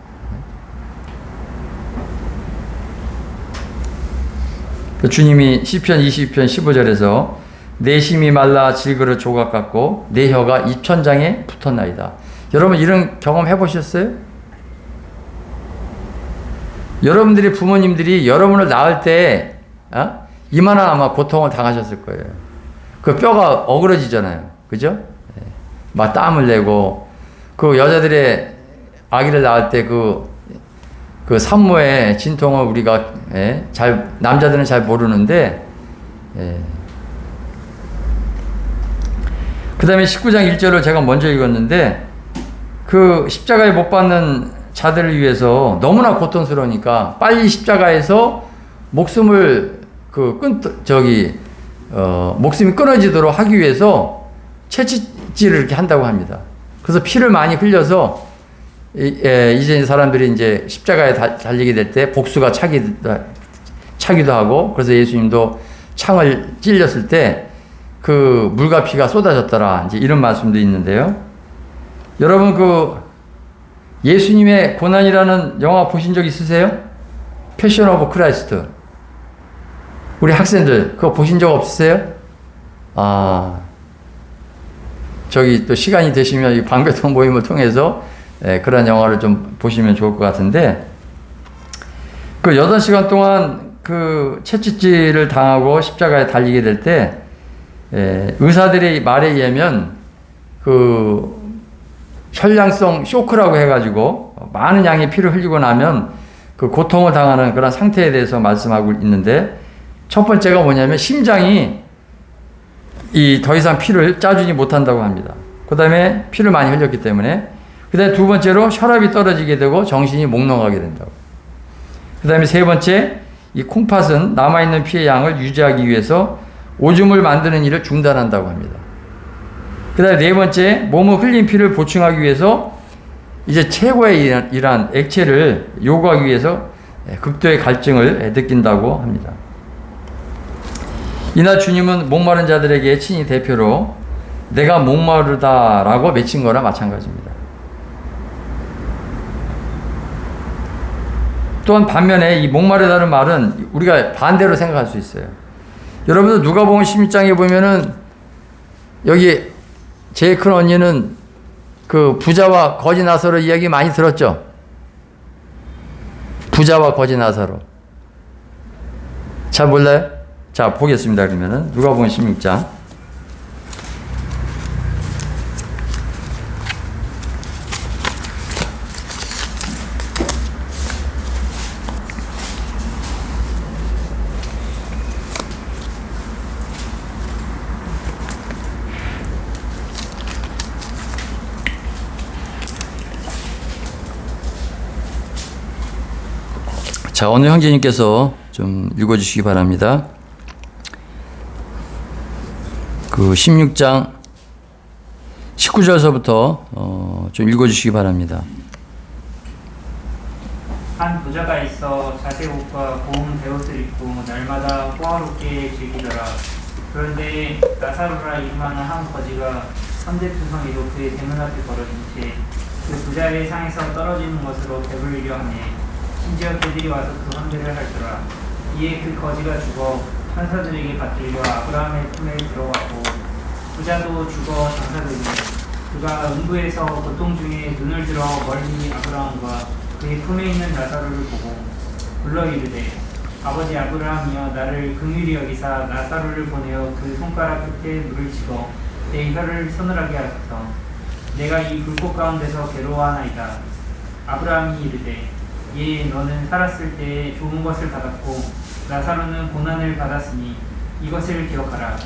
주님이 시편 22편 15절에서 내 심이 말라 질그릇 조각 같고 내 혀가 입천장에 붙었나이다. 여러분 이런 경험 해보셨어요? 여러분들이 부모님들이 여러분을 낳을 때 이만한 아마 고통을 당하셨을 거예요. 그 뼈가 어그러지잖아요. 그죠? 막 땀을 내고 그 여자들의 아기를 낳을 때 그 산모의 진통을 우리가 남자들은 잘 모르는데 그 다음에 19장 1절을 제가 먼저 읽었는데 그 십자가에 못 박는 자들을 위해서 너무나 고통스러우니까 빨리 십자가에서 목숨을 목숨이 끊어지도록 하기 위해서 채찍질을 이렇게 한다고 합니다. 그래서 피를 많이 흘려서 이제 사람들이 이제 십자가에 달리게 될 때 복수가 차기도 하고 그래서 예수님도 창을 찔렸을 때 그 물과 피가 쏟아졌더라. 이제 이런 말씀도 있는데요. 여러분 그 예수님의 고난이라는 영화 보신 적 있으세요? 패션 오브 크라이스트. 우리 학생들 그거 보신 적 없으세요? 저기 또 시간이 되시면 이 방배동 모임을 통해서 그런 영화를 좀 보시면 좋을 것 같은데 그 8시간 동안 그 채찍질을 당하고 십자가에 달리게 될 때 의사들의 말에 의하면 그 혈량성 쇼크라고 해가지고 많은 양의 피를 흘리고 나면 그 고통을 당하는 그런 상태에 대해서 말씀하고 있는데, 첫 번째가 뭐냐면 심장이 더 이상 피를 짜주지 못한다고 합니다. 그 다음에 피를 많이 흘렸기 때문에. 그 다음에 두 번째로 혈압이 떨어지게 되고 정신이 몽롱하게 된다고. 그 다음에 세 번째, 이 콩팥은 남아있는 피의 양을 유지하기 위해서 오줌을 만드는 일을 중단한다고 합니다. 그 다음에 네 번째, 몸을 흘린 피를 보충하기 위해서 이제 최고의 이러한 액체를 요구하기 위해서 극도의 갈증을 느낀다고 합니다. 이날 주님은 목마른 자들에게 친히 대표로 내가 목마르다라고 외친 거나 마찬가지입니다. 또한 반면에 이 목마르다는 말은 우리가 반대로 생각할 수 있어요. 여러분들 누가복음 16장에 보면은 여기 제일 큰 언니는 그 부자와 거지 나사로 이야기 많이 들었죠? 부자와 거지 나사로. 잘 몰라요? 자, 보겠습니다. 그러면은 누가복음 16장. 자, 오늘 형제님께서 좀 읽어주시기 바랍니다. 그 16장 19절서부터 좀 읽어주시기 바랍니다. 한 부자가 있어 자색 옷과 고운 베옷을 입고 날마다 호화롭게 즐기더라. 그런데 나사로라 이름하는 한 거지가 선대투성이로 그의 대문 앞에 걸어진 채 그 부자의 상에서 떨어지는 것으로 배부르려 하네. 심지어 그들이 와서 그 환대를 할더라. 이에 그 거지가 죽어 천사들에게 받들려 아브라함의 품에 들어가고 부자도 죽어 장사되니 그가 음부에서 고통 중에 눈을 들어 멀리 아브라함과 그의 품에 있는 나사로를 보고 불러 이르되 아버지 아브라함이여 나를 긍휼히 여기사 나사로를 보내어 그 손가락 끝에 물을 찍어 내 혀를 서늘하게 하소서. 내가 이 불꽃 가운데서 괴로워하나이다. 아브라함이 이르되 예, 너는 살았을 때 좋은 것을 받았고 나사로는 고난을 받았으니 이것을 기억하라.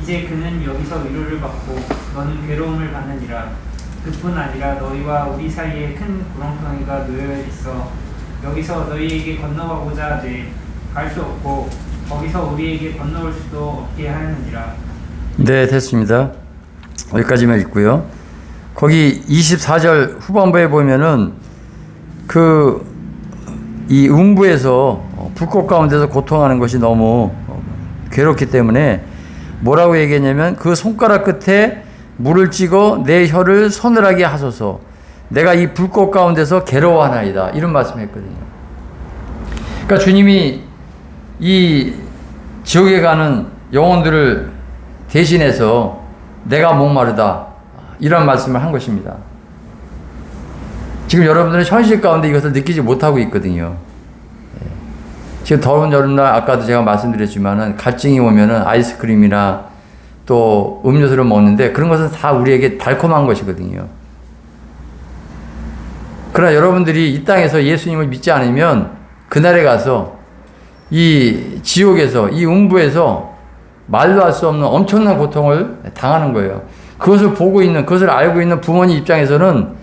이제 그는 여기서 위로를 받고 너는 괴로움을 받느니라. 그뿐 아니라 너희와 우리 사이에 큰 구렁텅이가 놓여 있어 여기서 너희에게 건너가고자 하되 갈 수 없고 거기서 우리에게 건너올 수도 없게 하였느니라. 네, 됐습니다. 여기까지만 읽고요. 거기 24절 후반부에 보면은 이 음부에서 불꽃 가운데서 고통하는 것이 너무 괴롭기 때문에 뭐라고 얘기했냐면 그 손가락 끝에 물을 찍어 내 혀를 서늘하게 하소서. 내가 이 불꽃 가운데서 괴로워하나이다. 이런 말씀을 했거든요. 그러니까 주님이 이 지옥에 가는 영혼들을 대신해서 내가 목마르다. 이런 말씀을 한 것입니다. 지금 여러분들은 현실 가운데 이것을 느끼지 못하고 있거든요. 지금 더운 여름날 아까도 제가 말씀드렸지만은 갈증이 오면은 아이스크림이나 또 음료수를 먹는데 그런 것은 다 우리에게 달콤한 것이거든요. 그러나 여러분들이 이 땅에서 예수님을 믿지 않으면 그날에 가서 이 지옥에서 이 음부에서 말로 할 수 없는 엄청난 고통을 당하는 거예요. 그것을 보고 있는, 그것을 알고 있는 부모님 입장에서는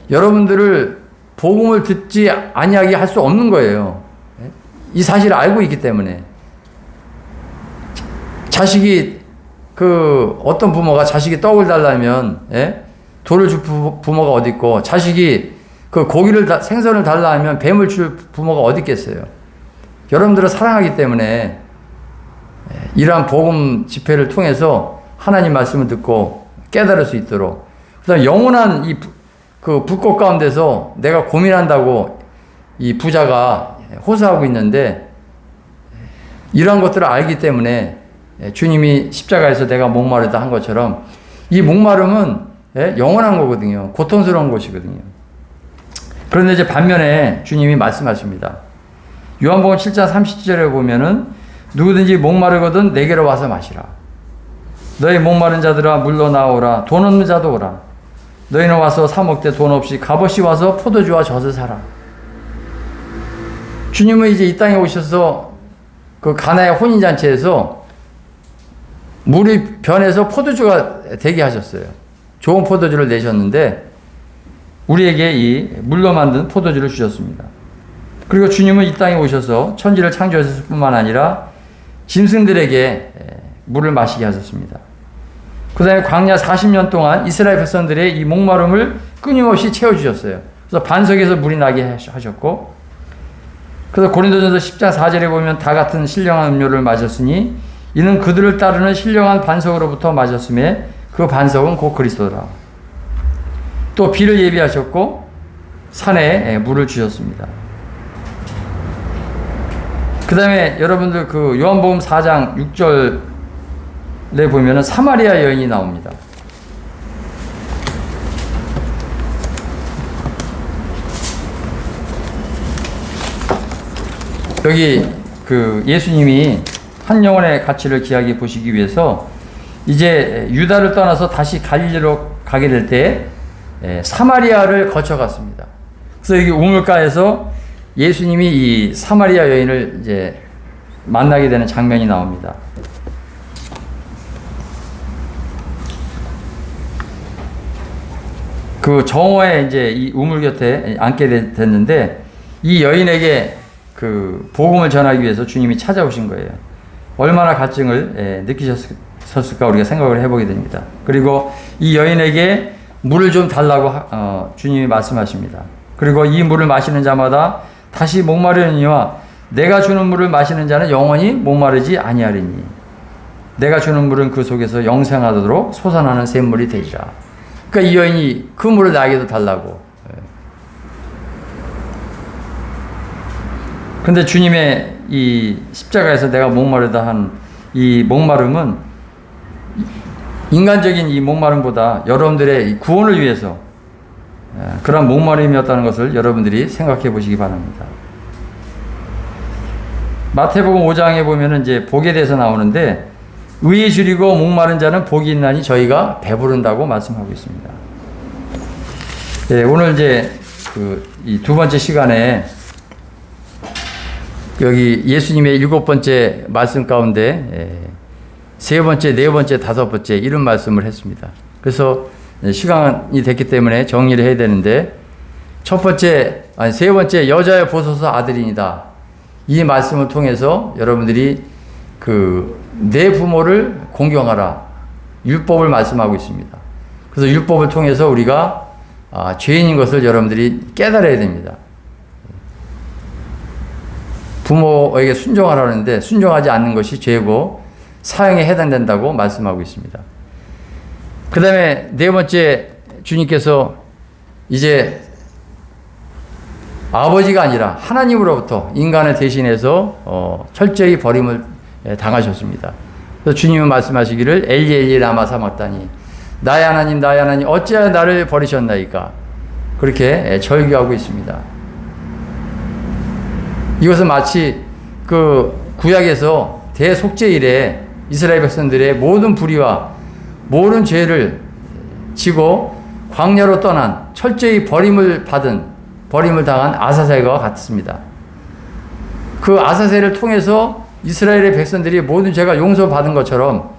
여러분들을 복음을 듣지 아니하게 할 수 없는 거예요. 이 사실을 알고 있기 때문에. 자식이 어떤 부모가 자식이 떡을 달라면 돌을 줄 부모가 어디 있고, 자식이 생선을 달라 하면 뱀을 줄 부모가 어디 있겠어요. 여러분들을 사랑하기 때문에 이러한 복음 집회를 통해서 하나님 말씀을 듣고 깨달을 수 있도록, 그다음에 영원한 불꽃 가운데서 내가 고민한다고 이 부자가 호소하고 있는데 이러한 것들을 알기 때문에 주님이 십자가에서 내가 목마르다 한 것처럼 이 목마름은 영원한 거거든요. 고통스러운 것이거든요. 그런데 이제 반면에 주님이 말씀하십니다. 요한복음 7장 30절에 보면은 누구든지 목마르거든 내게로 와서 마시라. 너희 목마른 자들아 물러 나오라. 돈 없는 자도 오라. 너희는 와서 사 먹되 돈 없이 값없이 와서 포도주와 젖을 사라. 주님은 이제 이 땅에 오셔서 그 가나의 혼인잔치에서 물이 변해서 포도주가 되게 하셨어요. 좋은 포도주를 내셨는데 우리에게 이 물로 만든 포도주를 주셨습니다. 그리고 주님은 이 땅에 오셔서 천지를 창조하셨을 뿐만 아니라 짐승들에게 물을 마시게 하셨습니다. 그 다음에 광야 40년 동안 이스라엘 백성들의 이 목마름을 끊임없이 채워주셨어요. 그래서 반석에서 물이 나게 하셨고, 그래서 고린도전서 10장 4절에 보면 다 같은 신령한 음료를 마셨으니 이는 그들을 따르는 신령한 반석으로부터 마셨음에 그 반석은 곧 그리스도라. 또 비를 예비하셨고 산에 물을 주셨습니다. 그 다음에 여러분들 그 요한복음 4장 6절에 보면은 사마리아 여인이 나옵니다. 여기 그 예수님이 한 영혼의 가치를 귀하게 보시기 위해서 이제 유다를 떠나서 다시 갈릴리로 가게 될 때 사마리아를 거쳐갔습니다. 그래서 여기 우물가에서 예수님이 이 사마리아 여인을 이제 만나게 되는 장면이 나옵니다. 그 정오에 이제 이 우물 곁에 앉게 됐는데 이 여인에게 그 복음을 전하기 위해서 주님이 찾아오신 거예요. 얼마나 갈증을 느끼셨을까 우리가 생각을 해보게 됩니다. 그리고 이 여인에게 물을 좀 달라고 주님이 말씀하십니다. 그리고 이 물을 마시는 자마다 다시 목마르니와 내가 주는 물을 마시는 자는 영원히 목마르지 아니하리니 내가 주는 물은 그 속에서 영생하도록 솟아나는 샘물이 되리라. 그러니까 이 여인이 그 물을 나에게도 달라고. 근데 주님의 이 십자가에서 내가 목마르다 한 이 목마름은 인간적인 이 목마름보다 여러분들의 이 구원을 위해서 그런 목마름이었다는 것을 여러분들이 생각해 보시기 바랍니다. 마태복음 5장에 보면은 이제 복에 대해서 나오는데 의에 줄이고 목마른 자는 복이 있나니 저희가 배부른다고 말씀하고 있습니다. 예, 오늘 이제 이 두 번째 시간에 여기 예수님의 7번째 말씀 가운데 세 번째, 네 번째, 다섯 번째 이런 말씀을 했습니다. 그래서 시간이 됐기 때문에 정리를 해야 되는데 세 번째 여자의 보소서 아들이니다. 이 말씀을 통해서 여러분들이 내 부모를 공경하라. 율법을 말씀하고 있습니다. 그래서 율법을 통해서 우리가 죄인인 것을 여러분들이 깨달아야 됩니다. 부모에게 순종하라는데 순종하지 않는 것이 죄고 사형에 해당된다고 말씀하고 있습니다. 그 다음에 네 번째 주님께서 이제 아버지가 아니라 하나님으로부터 인간을 대신해서 철저히 버림을 당하셨습니다. 그래서 주님은 말씀하시기를 엘리 엘리 라마 사막다니 나의 하나님 나의 하나님 어찌하여 나를 버리셨나이까 그렇게 절규하고 있습니다. 이것은 마치 그 구약에서 대속죄일에 이스라엘 백성들의 모든 불의와 모든 죄를 지고 광야로 떠난 철저히 버림을 당한 아사셀과 같습니다. 그 아사셀을 통해서 이스라엘의 백성들이 모든 죄가 용서받은 것처럼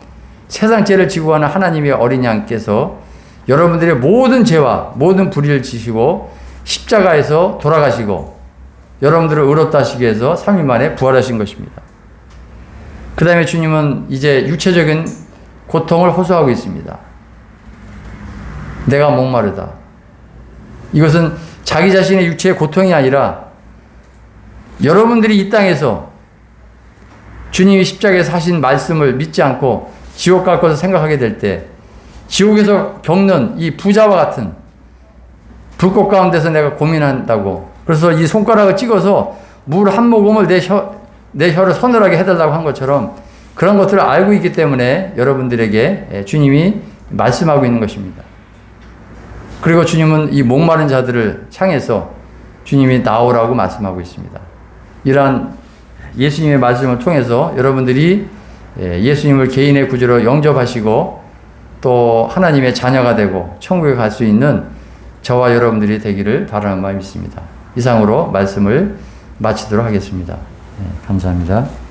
세상 죄를 지고 가는 하나님의 어린 양께서 여러분들의 모든 죄와 모든 불의를 지시고 십자가에서 돌아가시고 여러분들을 의롭다 하시기 위해서 3일 만에 부활하신 것입니다. 그 다음에 주님은 이제 육체적인 고통을 호소하고 있습니다. 내가 목마르다. 이것은 자기 자신의 육체의 고통이 아니라 여러분들이 이 땅에서 주님이 십자가에서 하신 말씀을 믿지 않고 지옥 갈 것을 생각하게 될 때 지옥에서 겪는 이 부자와 같은 불꽃 가운데서 내가 고민한다고 그래서 이 손가락을 찍어서 물 한 모금을 내 혀를 서늘하게 해달라고 한 것처럼 그런 것들을 알고 있기 때문에 여러분들에게 주님이 말씀하고 있는 것입니다. 그리고 주님은 이 목마른 자들을 향해서 주님이 나오라고 말씀하고 있습니다. 이러한 예수님의 말씀을 통해서 여러분들이 예수님을 개인의 구주로 영접하시고 또 하나님의 자녀가 되고 천국에 갈 수 있는 저와 여러분들이 되기를 바라는 마음이 있습니다. 이상으로 말씀을 마치도록 하겠습니다. 감사합니다.